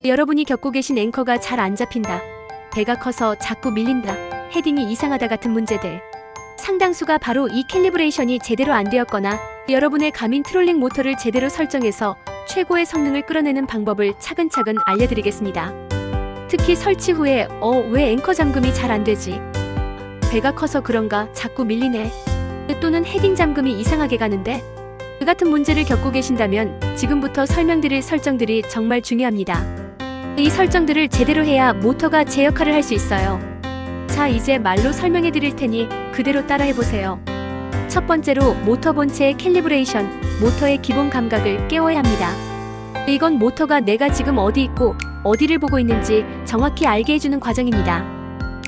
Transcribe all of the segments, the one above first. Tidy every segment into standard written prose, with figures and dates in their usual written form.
여러분이 겪고 계신 앵커가 잘 안 잡힌다. 배가 커서 자꾸 밀린다. 헤딩이 이상하다 같은 문제들. 상당수가 바로 이 캘리브레이션이 제대로 안 되었거나 여러분의 가민 트롤링 모터를 제대로 설정해서 최고의 성능을 끌어내는 방법을 차근차근 알려드리겠습니다. 특히 설치 후에 왜 앵커 잠금이 잘 안 되지? 배가 커서 그런가 자꾸 밀리네. 또는 헤딩 잠금이 이상하게 가는데? 그 같은 문제를 겪고 계신다면 지금부터 설명드릴 설정들이 정말 중요합니다. 이 설정들을 제대로 해야 모터가 제 역할을 할 수 있어요. 자, 이제 말로 설명해 드릴 테니 그대로 따라해보세요. 첫 번째로 모터 본체의 캘리브레이션, 모터의 기본 감각을 깨워야 합니다. 이건 모터가 내가 지금 어디 있고 어디를 보고 있는지 정확히 알게 해주는 과정입니다.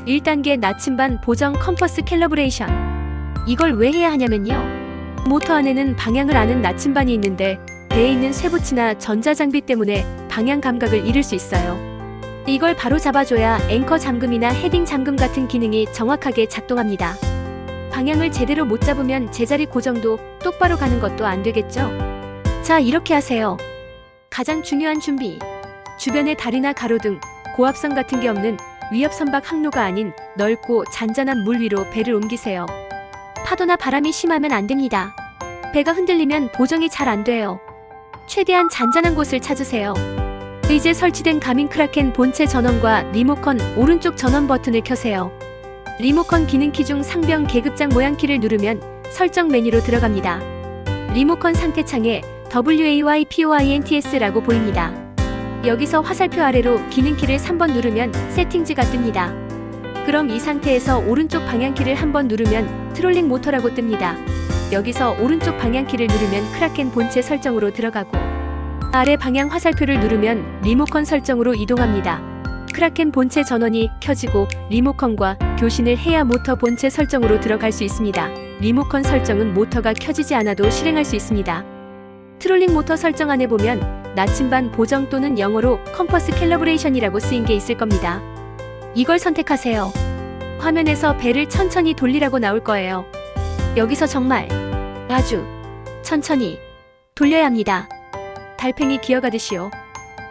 1단계 나침반 보정 컴퍼스 캘리브레이션. 이걸 왜 해야 하냐면요. 모터 안에는 방향을 아는 나침반이 있는데 배에 있는 쇠붙이나 전자장비 때문에 방향 감각을 잃을 수 있어요. 이걸 바로 잡아줘야 앵커 잠금이나 헤딩 잠금 같은 기능이 정확하게 작동합니다. 방향을 제대로 못 잡으면 제자리 고정도 똑바로 가는 것도 안 되겠죠? 자, 이렇게 하세요. 가장 중요한 준비. 주변에 다리나 가로등, 고압선 같은 게 없는 위협선박 항로가 아닌 넓고 잔잔한 물 위로 배를 옮기세요. 파도나 바람이 심하면 안 됩니다. 배가 흔들리면 보정이 잘 안 돼요. 최대한 잔잔한 곳을 찾으세요. 이제 설치된 가민 크라켄 본체 전원과 리모컨 오른쪽 전원 버튼을 켜세요. 리모컨 기능키 중 상병 계급장 모양 키를 누르면 설정 메뉴로 들어갑니다. 리모컨 상태창에 WAYPOINTS라고 보입니다. 여기서 화살표 아래로 기능키를 3번 누르면 세팅즈가 뜹니다. 그럼 이 상태에서 오른쪽 방향키를 한번 누르면 트롤링 모터라고 뜹니다. 여기서 오른쪽 방향키를 누르면 크라켄 본체 설정으로 들어가고 아래 방향 화살표를 누르면 리모컨 설정으로 이동합니다. 크라켄 본체 전원이 켜지고 리모컨과 교신을 해야 모터 본체 설정으로 들어갈 수 있습니다. 리모컨 설정은 모터가 켜지지 않아도 실행할 수 있습니다. 트롤링 모터 설정 안에 보면 나침반 보정 또는 영어로 컴퍼스 캘리브레이션이라고 쓰인 게 있을 겁니다. 이걸 선택하세요. 화면에서 배를 천천히 돌리라고 나올 거예요. 여기서 정말 아주 천천히 돌려야 합니다. 달팽이 기어가듯이요.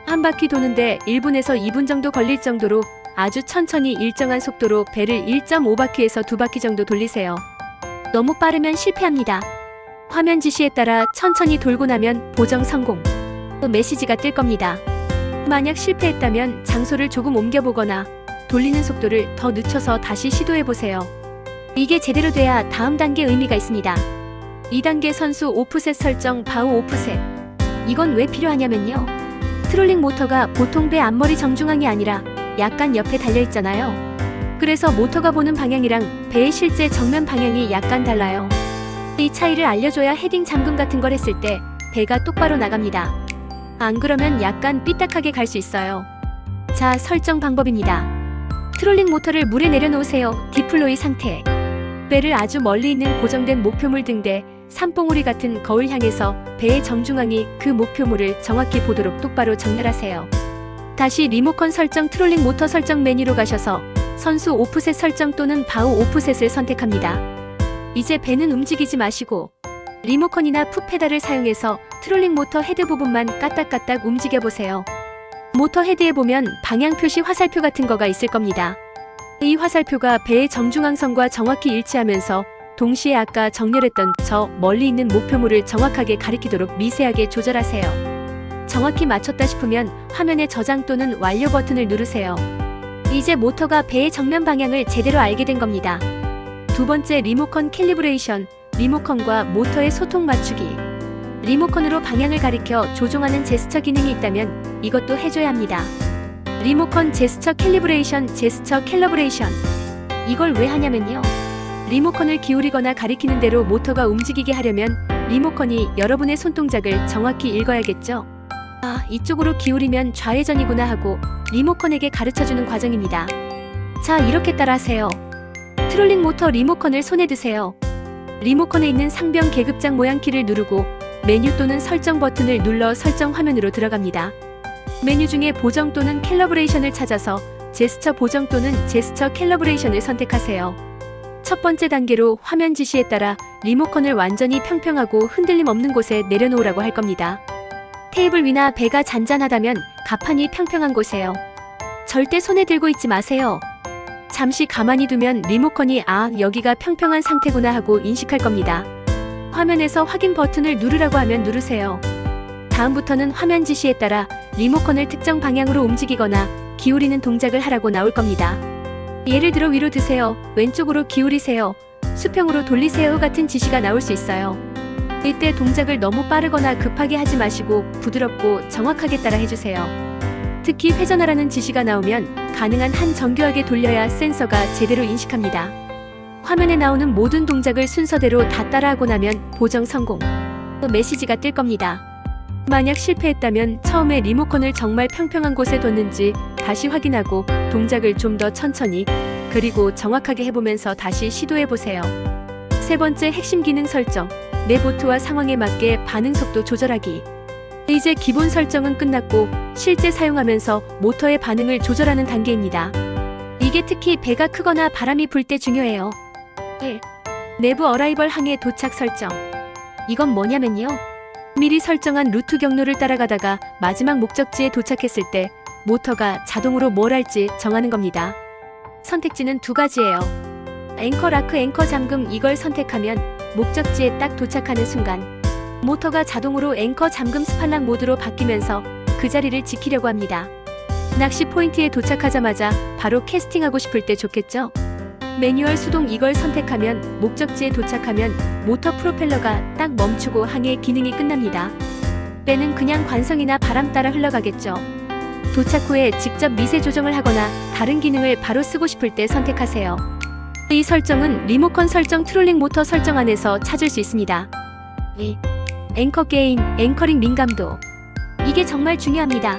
한 바퀴 도는데 1분에서 2분 정도 걸릴 정도로 아주 천천히 일정한 속도로 배를 1.5바퀴에서 2바퀴 정도 돌리세요. 너무 빠르면 실패합니다. 화면 지시에 따라 천천히 돌고 나면 보정 성공. 메시지가 뜰 겁니다. 만약 실패했다면 장소를 조금 옮겨보거나 돌리는 속도를 더 늦춰서 다시 시도해보세요. 이게 제대로 돼야 다음 단계 의미가 있습니다. 2단계 선수 오프셋 설정 바우 오프셋. 이건 왜 필요하냐면요. 트롤링 모터가 보통 배 앞머리 정중앙이 아니라 약간 옆에 달려있잖아요. 그래서 모터가 보는 방향이랑 배의 실제 정면 방향이 약간 달라요. 이 차이를 알려줘야 헤딩 잠금 같은 걸 했을 때 배가 똑바로 나갑니다. 안 그러면 약간 삐딱하게 갈 수 있어요. 자, 설정 방법입니다. 트롤링 모터를 물에 내려놓으세요. 디플로이 상태. 배를 아주 멀리 있는 고정된 목표물 등대, 산봉우리 같은 거울 향해서 배의 정중앙이 그 목표물을 정확히 보도록 똑바로 정렬하세요. 다시 리모컨 설정 트롤링 모터 설정 메뉴로 가셔서 선수 오프셋 설정 또는 바우 오프셋을 선택합니다. 이제 배는 움직이지 마시고 리모컨이나 풋 페달을 사용해서 트롤링 모터 헤드 부분만 까딱까딱 움직여보세요. 모터 헤드에 보면 방향 표시 화살표 같은 거가 있을 겁니다. 이 화살표가 배의 정중앙선과 정확히 일치하면서 동시에 아까 정렬했던 저 멀리 있는 목표물을 정확하게 가리키도록 미세하게 조절하세요. 정확히 맞췄다 싶으면 화면의 저장 또는 완료 버튼을 누르세요. 이제 모터가 배의 정면 방향을 제대로 알게 된 겁니다. 두 번째 리모컨 캘리브레이션, 리모컨과 모터의 소통 맞추기. 리모컨으로 방향을 가리켜 조종하는 제스처 기능이 있다면 이것도 해줘야 합니다. 리모컨 제스처 캘리브레이션, 제스처 캘리브레이션. 이걸 왜 하냐면요. 리모컨을 기울이거나 가리키는 대로 모터가 움직이게 하려면 리모컨이 여러분의 손동작을 정확히 읽어야겠죠. 아, 이쪽으로 기울이면 좌회전이구나 하고 리모컨에게 가르쳐주는 과정입니다. 자, 이렇게 따라하세요. 트롤링 모터 리모컨을 손에 드세요. 리모컨에 있는 상병 계급장 모양 키를 누르고 메뉴 또는 설정 버튼을 눌러 설정 화면으로 들어갑니다. 메뉴 중에 보정 또는 캘리브레이션을 찾아서 제스처 보정 또는 제스처 캘리브레이션을 선택하세요. 첫 번째 단계로 화면 지시에 따라 리모컨을 완전히 평평하고 흔들림 없는 곳에 내려놓으라고 할 겁니다. 테이블 위나 배가 잔잔하다면 가판이 평평한 곳에요. 절대 손에 들고 있지 마세요. 잠시 가만히 두면 리모컨이 여기가 평평한 상태구나 하고 인식할 겁니다. 화면에서 확인 버튼을 누르라고 하면 누르세요. 다음부터는 화면 지시에 따라 리모컨을 특정 방향으로 움직이거나 기울이는 동작을 하라고 나올 겁니다. 예를 들어 위로 드세요, 왼쪽으로 기울이세요, 수평으로 돌리세요 같은 지시가 나올 수 있어요. 이때 동작을 너무 빠르거나 급하게 하지 마시고 부드럽고 정확하게 따라 해주세요. 특히 회전하라는 지시가 나오면 가능한 한 정교하게 돌려야 센서가 제대로 인식합니다. 화면에 나오는 모든 동작을 순서대로 다 따라하고 나면 보정 성공 메시지가 뜰 겁니다. 만약 실패했다면 처음에 리모컨을 정말 평평한 곳에 뒀는지 다시 확인하고 동작을 좀 더 천천히 그리고 정확하게 해보면서 다시 시도해보세요. 세 번째 핵심 기능 설정. 내 보트와 상황에 맞게 반응 속도 조절하기. 이제 기본 설정은 끝났고 실제 사용하면서 모터의 반응을 조절하는 단계입니다. 이게 특히 배가 크거나 바람이 불 때 중요해요. 1. 내부 어라이벌 항해 도착 설정. 이건 뭐냐면요. 미리 설정한 루트 경로를 따라가다가 마지막 목적지에 도착했을 때 모터가 자동으로 뭘 할지 정하는 겁니다. 선택지는 두 가지예요. 앵커 라크, 앵커 잠금. 이걸 선택하면 목적지에 딱 도착하는 순간 모터가 자동으로 앵커 잠금 스팔락 모드로 바뀌면서 그 자리를 지키려고 합니다. 낚시 포인트에 도착하자마자 바로 캐스팅하고 싶을 때 좋겠죠? 매뉴얼 수동. 이걸 선택하면 목적지에 도착하면 모터 프로펠러가 딱 멈추고 항해 기능이 끝납니다. 배는 그냥 관성이나 바람 따라 흘러가겠죠. 도착 후에 직접 미세 조정을 하거나 다른 기능을 바로 쓰고 싶을 때 선택하세요. 이 설정은 리모컨 설정 트롤링 모터 설정 안에서 찾을 수 있습니다. 2. 앵커 게인, 앵커링 민감도. 이게 정말 중요합니다.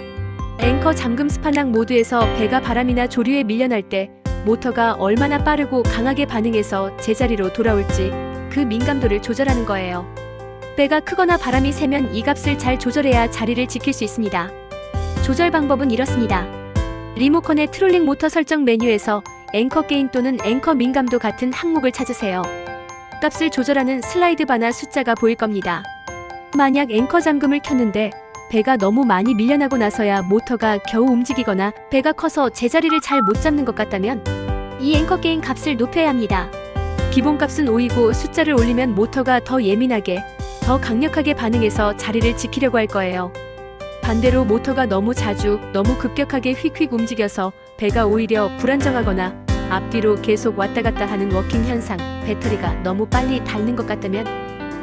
앵커 잠금 스팔락 모드에서 배가 바람이나 조류에 밀려날 때 모터가 얼마나 빠르고 강하게 반응해서 제자리로 돌아올지 그 민감도를 조절하는 거예요. 배가 크거나 바람이 세면 이 값을 잘 조절해야 자리를 지킬 수 있습니다. 조절 방법은 이렇습니다. 리모컨의 트롤링 모터 설정 메뉴에서 앵커 게인 또는 앵커 민감도 같은 항목을 찾으세요. 값을 조절하는 슬라이드 바나 숫자가 보일 겁니다. 만약 앵커 잠금을 켰는데 배가 너무 많이 밀려나고 나서야 모터가 겨우 움직이거나 배가 커서 제자리를 잘 못 잡는 것 같다면 이 앵커 게인 값을 높여야 합니다. 기본 값은 5이고 숫자를 올리면 모터가 더 예민하게, 더 강력하게 반응해서 자리를 지키려고 할 거예요. 반대로 모터가 너무 자주, 너무 급격하게 휙휙 움직여서 배가 오히려 불안정하거나 앞뒤로 계속 왔다 갔다 하는 워킹 현상, 배터리가 너무 빨리 닳는 것 같다면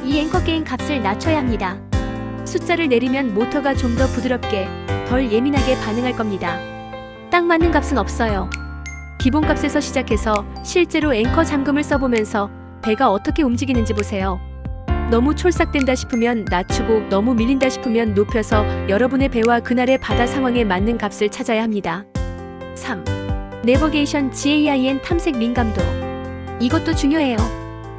이 앵커 게인 값을 낮춰야 합니다. 숫자를 내리면 모터가 좀 더 부드럽게, 덜 예민하게 반응할 겁니다. 딱 맞는 값은 없어요. 기본 값에서 시작해서 실제로 앵커 잠금을 써보면서 배가 어떻게 움직이는지 보세요. 너무 촐싹된다 싶으면 낮추고 너무 밀린다 싶으면 높여서 여러분의 배와 그날의 바다 상황에 맞는 값을 찾아야 합니다. 3. 내비게이션 GAIN 탐색 민감도. 이것도 중요해요.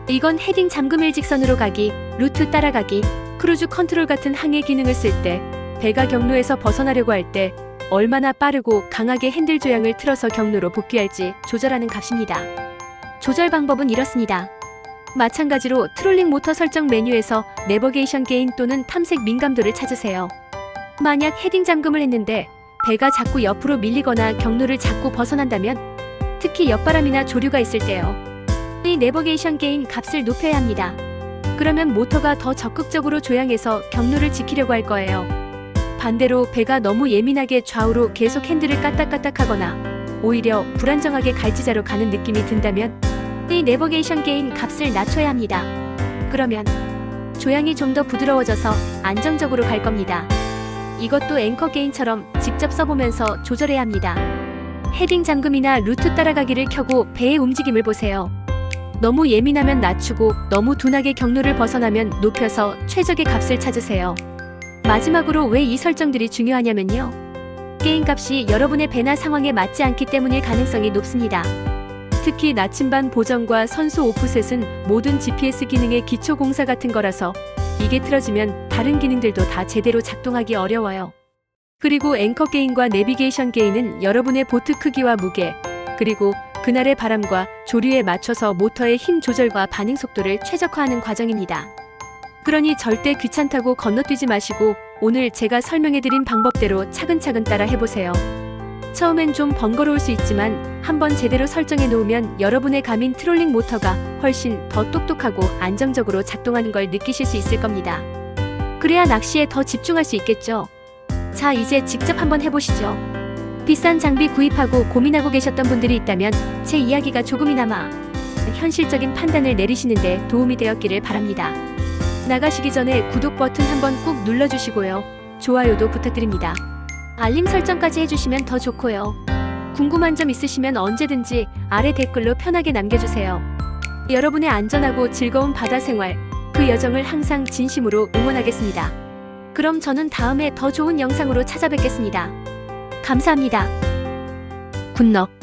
이건 헤딩 잠금 일직선으로 가기, 루트 따라가기, 크루즈 컨트롤 같은 항해 기능을 쓸 때 배가 경로에서 벗어나려고 할 때 얼마나 빠르고 강하게 핸들 조향을 틀어서 경로로 복귀할지 조절하는 값입니다. 조절 방법은 이렇습니다. 마찬가지로 트롤링 모터 설정 메뉴에서 내비게이션 게인 또는 탐색 민감도를 찾으세요. 만약 헤딩 잠금을 했는데 배가 자꾸 옆으로 밀리거나 경로를 자꾸 벗어난다면, 특히 옆바람이나 조류가 있을 때요, 이 내비게이션 게인 값을 높여야 합니다. 그러면 모터가 더 적극적으로 조향해서 경로를 지키려고 할 거예요. 반대로 배가 너무 예민하게 좌우로 계속 핸들을 까딱까딱하거나 오히려 불안정하게 갈지자로 가는 느낌이 든다면 이 내비게이션 게인 값을 낮춰야 합니다. 그러면 조향이 좀 더 부드러워져서 안정적으로 갈 겁니다. 이것도 앵커 게인처럼 직접 써보면서 조절해야 합니다. 헤딩 잠금이나 루트 따라가기를 켜고 배의 움직임을 보세요. 너무 예민하면 낮추고 너무 둔하게 경로를 벗어나면 높여서 최적의 값을 찾으세요. 마지막으로 왜 이 설정들이 중요하냐면요, 게인 값이 여러분의 배나 상황에 맞지 않기 때문일 가능성이 높습니다. 특히 나침반 보정과 선수 오프셋은 모든 GPS 기능의 기초 공사 같은 거라서 이게 틀어지면 다른 기능들도 다 제대로 작동하기 어려워요. 그리고 앵커 게인과 내비게이션 게인은 여러분의 보트 크기와 무게, 그리고 그날의 바람과 조류에 맞춰서 모터의 힘 조절과 반응 속도를 최적화하는 과정입니다. 그러니 절대 귀찮다고 건너뛰지 마시고 오늘 제가 설명해드린 방법대로 차근차근 따라 해보세요. 처음엔 좀 번거로울 수 있지만 한번 제대로 설정해 놓으면 여러분의 감인 트롤링 모터가 훨씬 더 똑똑하고 안정적으로 작동하는 걸 느끼실 수 있을 겁니다. 그래야 낚시에 더 집중할 수 있겠죠. 자, 이제 직접 한번 해보시죠. 비싼 장비 구입하고 고민하고 계셨던 분들이 있다면 제 이야기가 조금이나마 현실적인 판단을 내리시는데 도움이 되었기를 바랍니다. 나가시기 전에 구독 버튼 한번 꾹 눌러주시고요. 좋아요도 부탁드립니다. 알림 설정까지 해주시면 더 좋고요. 궁금한 점 있으시면 언제든지 아래 댓글로 편하게 남겨주세요. 여러분의 안전하고 즐거운 바다 생활, 그 여정을 항상 진심으로 응원하겠습니다. 그럼 저는 다음에 더 좋은 영상으로 찾아뵙겠습니다. 감사합니다. 굿럭.